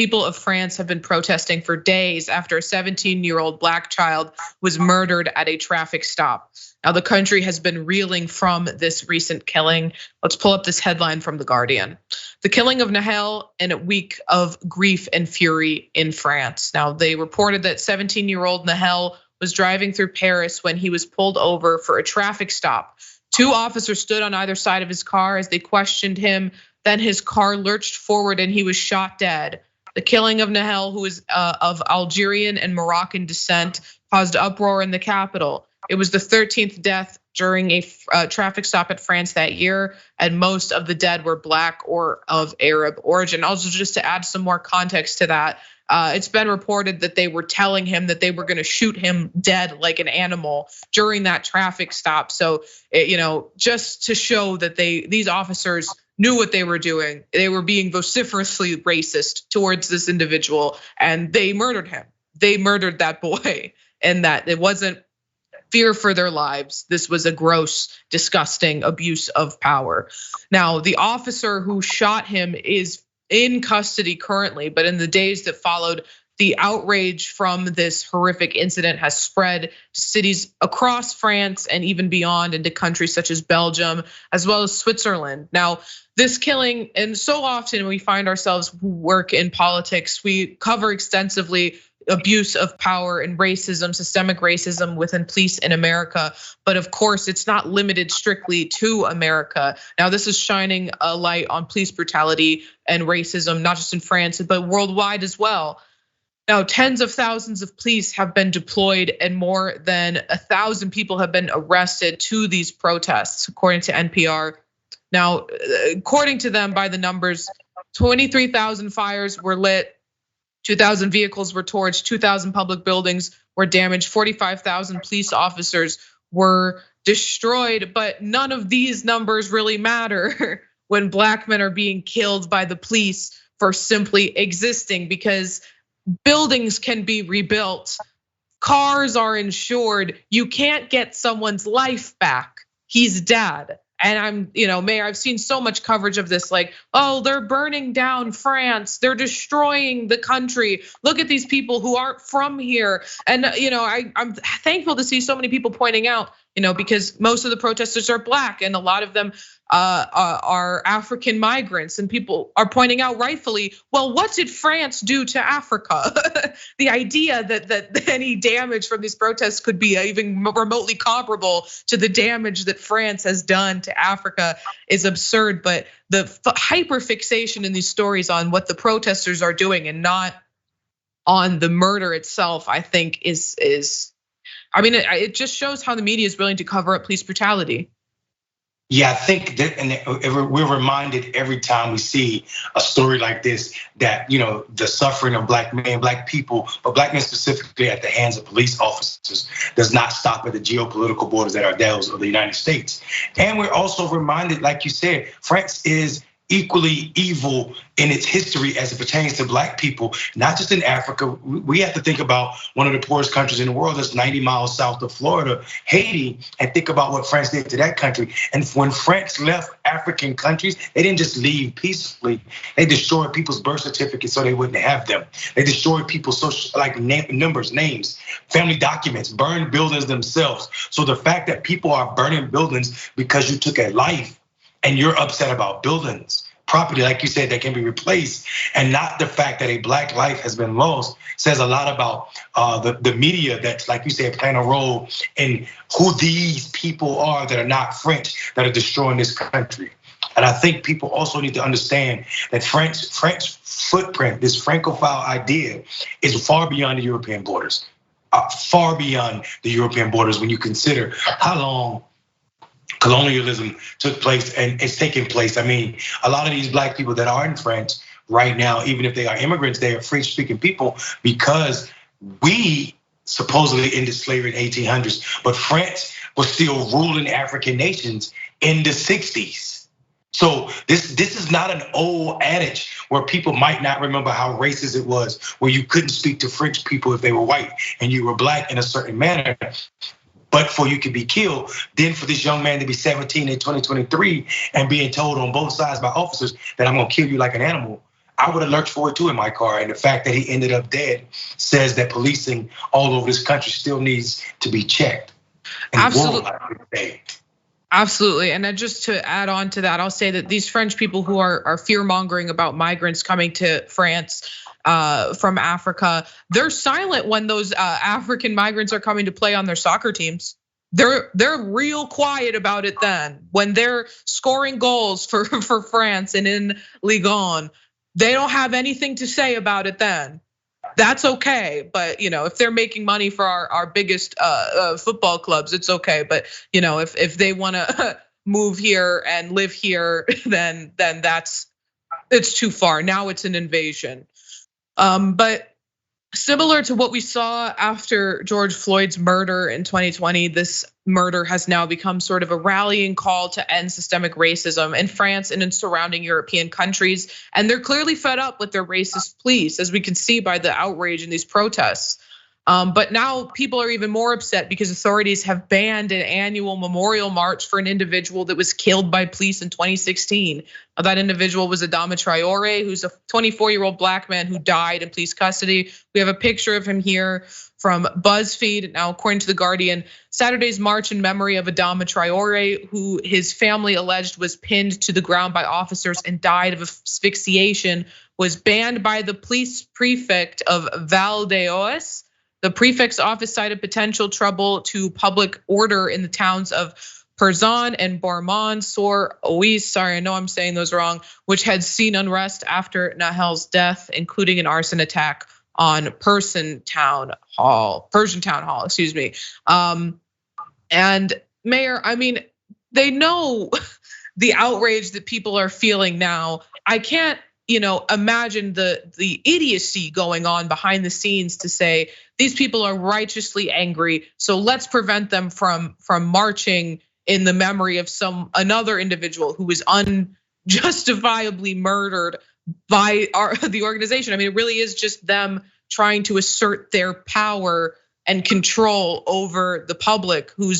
People of France have been protesting for days after a 17-year-old black child was murdered at a traffic stop. Now, the country has been reeling from this recent killing. Let's pull up this headline from The Guardian. The killing of Nahel in a week of grief and fury in France. Now, they reported that 17-year-old Nahel was driving through Paris when he was pulled over for a traffic stop. Two officers stood on either side of his car as they questioned him. Then his car lurched forward and he was shot dead. The killing of Nahel, who is of Algerian and Moroccan descent, caused uproar in the capital. It was the 13th death during a traffic stop at France that year, and most of the dead were black or of Arab origin. Also, just to add some more context to that, it's been reported that they were telling him that they were going to shoot him dead like an animal during that traffic stop. So, just to show that these officers knew what they were doing. They were being vociferously racist towards this individual, and they murdered him. They murdered that boy, and that it wasn't fear for their lives. This was a gross, disgusting abuse of power. Now, the officer who shot him is in custody currently, but in the days that followed, the outrage from this horrific incident has spread to cities across France and even beyond into countries such as Belgium, as well as Switzerland. Now, this killing, and so often we find ourselves who work in politics, we cover extensively abuse of power and racism, systemic racism within police in America. But of course, it's not limited strictly to America. Now, this is shining a light on police brutality and racism, not just in France, but worldwide as well. Now, tens of thousands of police have been deployed and more than 1,000 people have been arrested to these protests, according to NPR. Now, according to them, by the numbers, 23,000 fires were lit, 2,000 vehicles were torched, 2,000 public buildings were damaged, 45,000 police officers were destroyed. But none of these numbers really matter when black men are being killed by the police for simply existing, because buildings can be rebuilt, cars are insured. You can't get someone's life back. He's dead. And Mayor, I've seen so much coverage of this, like, oh, they're burning down France, they're destroying the country. Look at these people who aren't from here. And I'm thankful to see so many people pointing out, because most of the protesters are black and a lot of them are African migrants, and people are pointing out rightfully, well, what did France do to Africa? The idea that any damage from these protests could be even remotely comparable to the damage that France has done to Africa is absurd. But the hyperfixation in these stories on what the protesters are doing and not on the murder itself, I think is it just shows how the media is willing to cover up police brutality. Yeah, I think that, and we're reminded every time we see a story like this that, the suffering of black men, black people, but black men specifically at the hands of police officers does not stop at the geopolitical borders that are those of the United States. And we're also reminded, like you said, France is equally evil in its history as it pertains to black people, not just in Africa. We have to think about one of the poorest countries in the world that's 90 miles south of Florida, Haiti, and think about what France did to that country. And when France left African countries, they didn't just leave peacefully. They destroyed people's birth certificates so they wouldn't have them. They destroyed people's social, like numbers, names, family documents, burned buildings themselves. So the fact that people are burning buildings because you took a life and you're upset about buildings, property, like you said, that can be replaced, and not the fact that a black life has been lost, says a lot about the media that's, like you said, playing a role in who these people are that are not French, that are destroying this country. And I think people also need to understand that French footprint, this Francophile idea, is far beyond the European borders, far beyond the European borders when you consider how long colonialism took place and it's taking place. I mean, a lot of these black people that are in France right now, even if they are immigrants, they are French-speaking people because we supposedly ended slavery in the 1800s, but France was still ruling African nations in the 60s. So this is not an old adage where people might not remember how racist it was, where you couldn't speak to French people if they were white and you were black in a certain manner. But for you could be killed, then for this young man to be 17 in 2023 and being told on both sides by officers that I'm gonna kill you like an animal, I would have lurched for it too in my car. And the fact that he ended up dead says that policing all over this country still needs to be checked. Absolutely. Absolutely. And then just to add on to that, I'll say that these French people who are fear mongering about migrants coming to France from Africa, they're silent when those African migrants are coming to play on their soccer teams. They're real quiet about it then. When they're scoring goals for France and in Ligue 1, they don't have anything to say about it then. That's okay, but if they're making money for our biggest football clubs, it's okay. But if they want to move here and live here, then it's too far. Now it's an invasion. But similar to what we saw after George Floyd's murder in 2020, this murder has now become sort of a rallying call to end systemic racism in France and in surrounding European countries. And they're clearly fed up with their racist police, as we can see by the outrage in these protests. But now people are even more upset because authorities have banned an annual memorial march for an individual that was killed by police in 2016. That individual was Adama Traore, who's a 24-year-old black man who died in police custody. We have a picture of him here from BuzzFeed. Now, according to The Guardian, Saturday's march in memory of Adama Traore, who his family alleged was pinned to the ground by officers and died of asphyxiation, was banned by the police prefect of Val d'Oise. The prefect's office cited potential trouble to public order in the towns of Perzan and Bourmont-sur-Oise, sorry, I know I'm saying those wrong, which had seen unrest after Nahel's death, including an arson attack on Persian Town Hall, excuse me. And Mayor, I mean, they know the outrage that people are feeling now. I can't, imagine the idiocy going on behind the scenes to say these people are righteously angry, so let's prevent them from marching in the memory of another individual who was unjustifiably murdered by the organization. I mean, it really is just them trying to assert their power and control over the public. How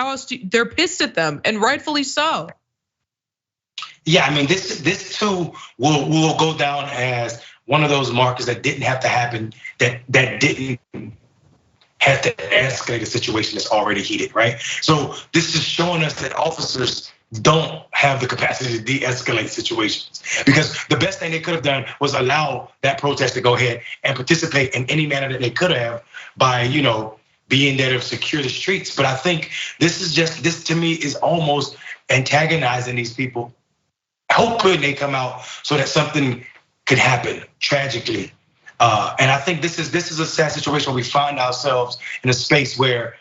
else they're pissed at them, and rightfully so. Yeah, I mean, this too will go down as one of those markers that didn't have to happen, that didn't have to escalate a situation that's already heated, right? So this is showing us that officers don't have the capacity to de-escalate situations, because the best thing they could have done was allow that protest to go ahead and participate in any manner that they could have by, being there to secure the streets. But I think this to me is almost antagonizing these people, hoping they come out so that something could happen tragically. And I think this is a sad situation where we find ourselves in a space where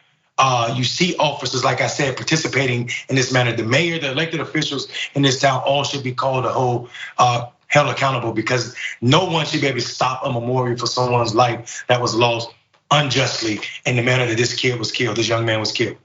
you see officers, like I said, participating in this manner. The mayor, the elected officials in this town all should be called to hold held accountable, because no one should be able to stop a memorial for someone's life that was lost unjustly in the manner that this young man was killed.